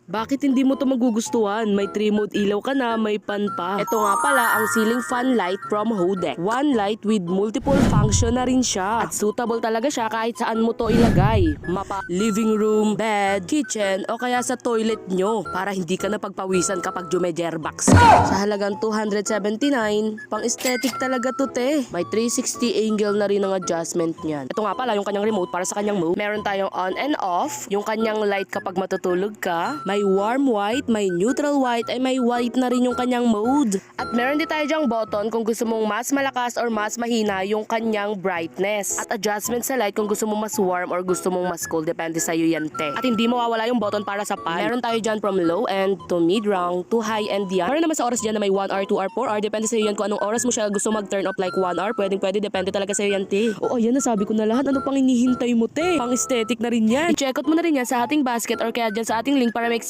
Bakit hindi mo to magugustuhan? May 3 mode ilaw ka na, may pan pa. Ito nga pala ang ceiling fan light from Hodek. One light with multiple function na rin siya. At suitable talaga siya kahit saan mo to ilagay. Mapa, living room, bed, kitchen, o kaya sa toilet nyo. Para hindi ka na pagpawisan kapag jumejerbox. Sa halagang 279, pang aesthetic talaga to te. May 360 angle na rin ang adjustment niyan. Ito nga pala yung kanyang remote para sa kanyang mode. Meron tayong on and off. Yung kanyang light kapag matutulog ka. May warm white, may neutral white, ay may white na rin yung kanyang mode. At meron din tayo dyang button kung gusto mong mas malakas or mas mahina yung kanyang brightness. At adjustment sa light kung gusto mong mas warm or gusto mong mas cool. Depende sa'yo yan te. At hindi mawawala yung button para sa pan. Meron tayo dyan from low end to mid round to high end yan. Meron naman sa oras dyan na may 1 hour, 2 hour, 4 hour. Depende sa'yo yan kung anong oras mo siya gusto mag-turn off like 1 hour. Pwede. Depende talaga sa'yo yan te. Oo, yan nasabi ko na lahat. Ano pang hinihintay mo te? Pang aesthetic na rin yan. I-check out mo na rin yan sa ating basket or kaya dyan sa ating link para make